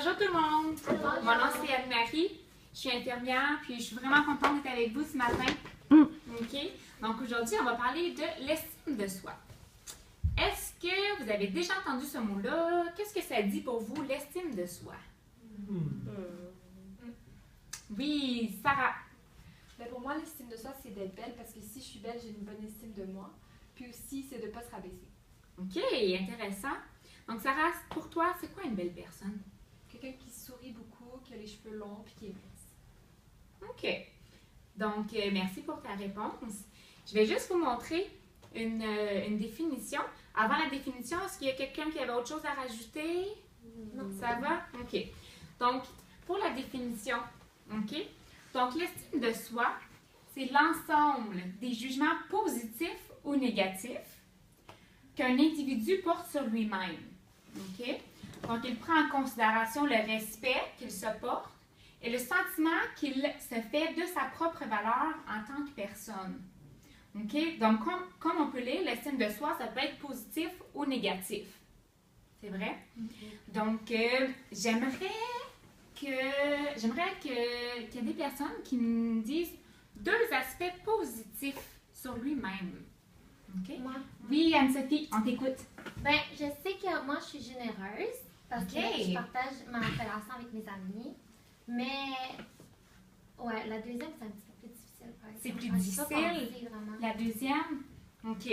Bonjour tout le monde! Bonjour. Mon nom c'est Anne-Marie, je suis infirmière, puis je suis vraiment contente d'être avec vous ce matin. OK? Donc aujourd'hui, on va parler de l'estime de soi. Est-ce que vous avez déjà entendu ce mot-là? Qu'est-ce que ça dit pour vous, l'estime de soi? Oui, Sarah. Ben pour moi, l'estime de soi, c'est d'être belle parce que si je suis belle, j'ai une bonne estime de moi. Puis aussi, c'est de ne pas se rabaisser. OK, intéressant. Donc Sarah, pour toi, c'est quoi une belle personne? Quelqu'un qui sourit beaucoup, qui a les cheveux longs, puis qui est mince. OK. Donc, merci pour ta réponse. Je vais juste vous montrer une définition. Avant la définition, est-ce qu'il y a quelqu'un qui avait autre chose à rajouter? Non. Ça va? OK. Donc, pour la définition, OK? Donc, l'estime de soi, c'est l'ensemble des jugements positifs ou négatifs qu'un individu porte sur lui-même. OK? Donc, il prend en considération le respect qu'il se porte et le sentiment qu'il se fait de sa propre valeur en tant que personne. OK? Donc, comme on peut lire, l'estime de soi, ça peut être positif ou négatif. C'est vrai? Donc, j'aimerais qu'il y ait des personnes qui me disent deux aspects positifs sur lui-même. OK? Moi, Oui, Anne-Sophie, on t'écoute. ben, je sais que moi, je suis généreuse parce Ok. que je partage ma relation avec mes amis. Mais, ouais, la deuxième, c'est un petit peu plus difficile. par C'est exemple. plus Je sais pas difficile? penser, vraiment. La deuxième? OK.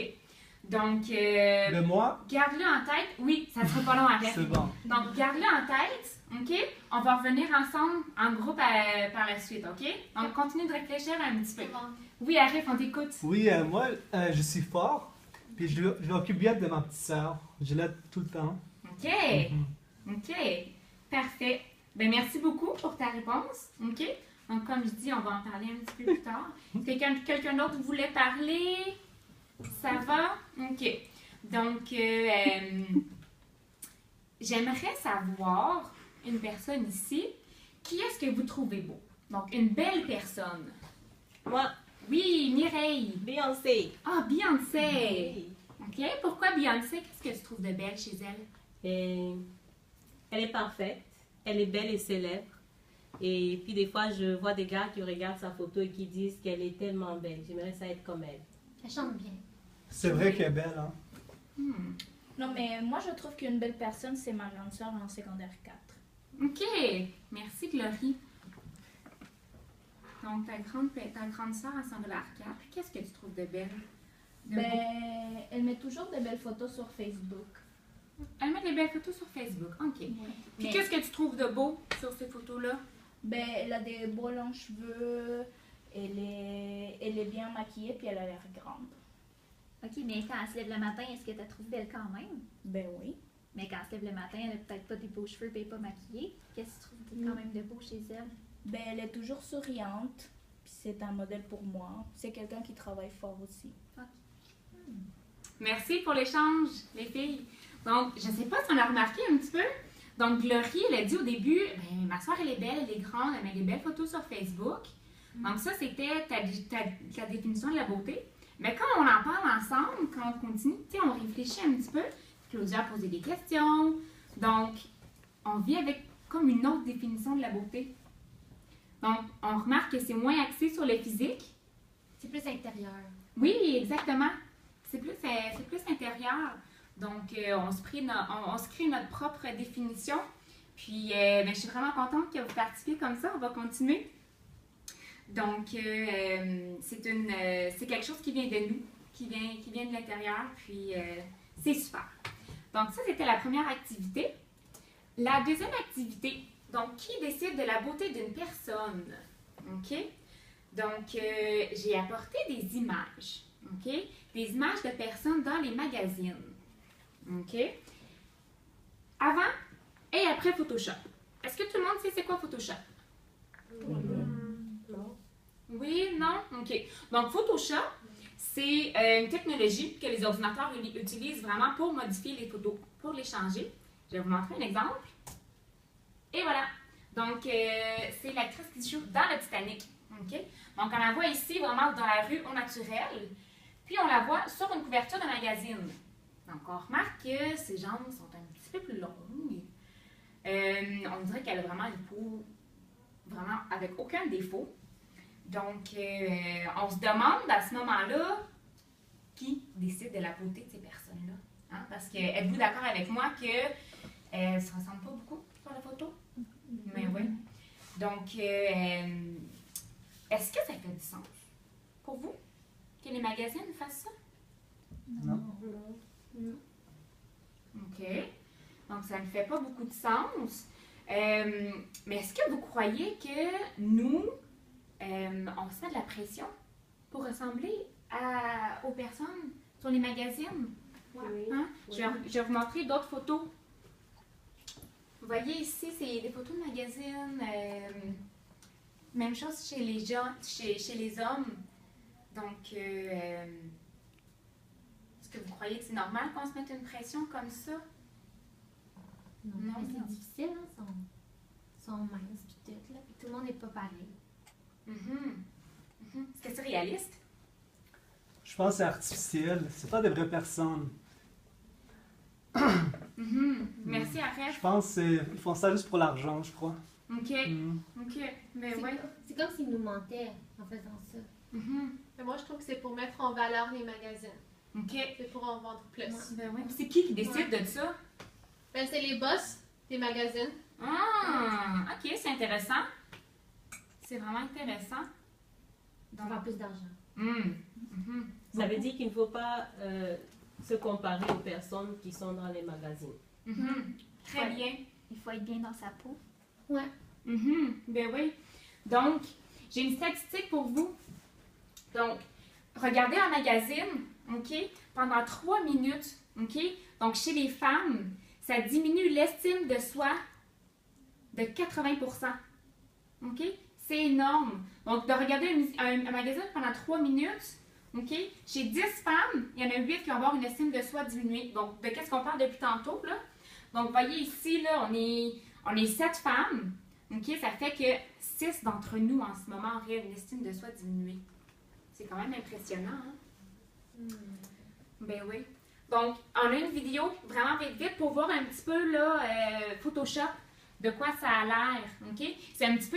Donc, De moi, garde-le en tête. Oui, ça ne sera pas long à c'est répondre. bon. Donc, garde-le en tête. OK? On va revenir ensemble en groupe par la suite. OK? Donc, continue de réfléchir un petit peu. C'est bon. Oui, Arif, on t'écoute. Oui, moi, je suis fort, puis je m'occupe bien de ma petite sœur. Je l'aide tout le temps. OK. OK. Parfait. Ben, merci beaucoup pour ta réponse. OK? Donc, comme je dis, on va en parler un petit peu plus tard. Quelqu'un d'autre voulait parler? Ça va? OK. Donc, j'aimerais savoir, une personne ici, qui est-ce que vous trouvez beau? Donc, une belle personne. Moi, Oui, Mireille. Beyoncé. Ah, Beyoncé. OK. Pourquoi Beyoncé? Qu'est-ce que tu trouves de belle chez elle? Et elle est parfaite, elle est belle et célèbre. Et puis des fois, je vois des gars qui regardent sa photo et qui disent qu'elle est tellement belle. J'aimerais ça être comme elle. Elle chante bien. C'est vrai qu'elle est belle, hein? Non, mais moi, je trouve qu'une belle personne, c'est ma grande sœur en secondaire 4. OK. Merci, Glory. Donc, ta grande sœur en secondaire 4, qu'est-ce que tu trouves de belle? De beau? Ben, elle met toujours de belles photos sur Facebook. Elle met des belles photos sur Facebook. OK. Puis, Mais- qu'est-ce que tu trouves de beau sur ces photos-là? Ben, elle a des beaux longs cheveux, elle est bien maquillée, puis elle a l'air grande. OK, mais quand elle se lève le matin, est-ce que tu la trouves belle quand même? Ben oui. Mais quand elle se lève le matin, elle n'a peut-être pas des beaux cheveux et elle n'est pas maquillée. Qu'est-ce que tu trouves quand même de beau chez elle? Ben, elle est toujours souriante, puis c'est un modèle pour moi. C'est quelqu'un qui travaille fort aussi. Merci pour l'échange, les filles. Donc, je ne sais pas si on a remarqué un petit peu. Donc, Glory, elle a dit au début, ben, ma soeur, elle est belle, elle est grande, elle met des belles photos sur Facebook. Donc, ça, c'était ta définition de la beauté. Mais quand on en parle ensemble, quand on continue, tu sais, on réfléchit un petit peu. Claudia a posé des questions. Donc, on vit avec comme une autre définition de la beauté. Donc, on remarque que c'est moins axé sur le physique. C'est plus intérieur. Oui, exactement. C'est plus intérieur. Donc, on se crée notre propre définition. Puis, ben, je suis vraiment contente que vous participiez comme ça. On va continuer. Donc, c'est quelque chose qui vient de nous, qui vient de l'intérieur. Puis, c'est super. Donc, ça, c'était la première activité. La deuxième activité. Donc, qui décide de la beauté d'une personne? OK? Donc, j'ai apporté des images. OK? Des images de personnes dans les magazines. OK? Avant et après Photoshop. Est-ce que tout le monde sait c'est quoi Photoshop? Non? Oui, non? OK. Donc, Photoshop, c'est une technologie que les ordinateurs utilisent vraiment pour modifier les photos, pour les changer. Je vais vous montrer un exemple. Et voilà. Donc, c'est l'actrice qui joue dans le Titanic. OK? Donc, on la voit ici, vraiment dans la rue, au naturel. Puis, on la voit sur une couverture de magazine. Donc, on remarque que ses jambes sont un petit peu plus longues. On dirait qu'elle a vraiment une peau vraiment avec aucun défaut. Donc, on se demande à ce moment-là qui décide de la beauté de ces personnes-là. Hein? Parce que êtes-vous d'accord avec moi qu'elle ne se ressemble pas beaucoup sur la photo? Mais oui. Donc, est-ce que ça fait du sens pour vous que les magazines fassent ça? Non. OK. Donc, ça ne fait pas beaucoup de sens. Mais est-ce que vous croyez que nous, on se met de la pression pour ressembler aux personnes sur les magazines? Oui. Hein? Je vais vous montrer d'autres photos. Vous voyez ici, c'est des photos de magazines. Même chose chez les gens, chez les hommes. Donc, est-ce que vous croyez que c'est normal qu'on se mette une pression comme ça? Non, Non, mais non. c'est difficile, hein, sont minces puis tout, là. Puis tout le monde n'est pas pareil. Est-ce que c'est réaliste? Je pense que c'est artificiel. C'est pas des vraies personnes. Merci, Arrête. Je pense qu'ils font ça juste pour l'argent, je crois. OK. Mhm. OK. Mais C'est ouais. c'est comme s'ils nous mentaient en faisant ça. Mais moi, je trouve que c'est pour mettre en valeur les magazines. OK. C'est pour en vendre plus. Ben ouais. C'est qui décide de ça? Ben, c'est les boss des magazines. Ah, OK, c'est intéressant. C'est vraiment intéressant. Pour avoir plus d'argent. Ça veut dire qu'il ne faut pas se comparer aux personnes qui sont dans les magazines. Très bien. Il faut être bien dans sa peau. Ouais. Ben oui. Donc, j'ai une statistique pour vous. Donc, regardez un magazine, OK, pendant 3 minutes, OK? Donc, chez les femmes, ça diminue l'estime de soi de 80%. OK? C'est énorme. Donc, de regarder un magazine pendant 3 minutes, OK? Chez 10 femmes, il y en a 8 qui vont avoir une estime de soi diminuée. Donc, de qu'est-ce qu'on parle depuis tantôt, là? Donc, vous voyez ici, là, on est 7 femmes. OK? Ça fait que 6 d'entre nous, en ce moment, auraient une estime de soi diminuée. C'est quand même impressionnant, hein? Ben oui. Donc, on a une vidéo vraiment vite pour voir un petit peu, là, Photoshop, de quoi ça a l'air. OK? C'est un petit peu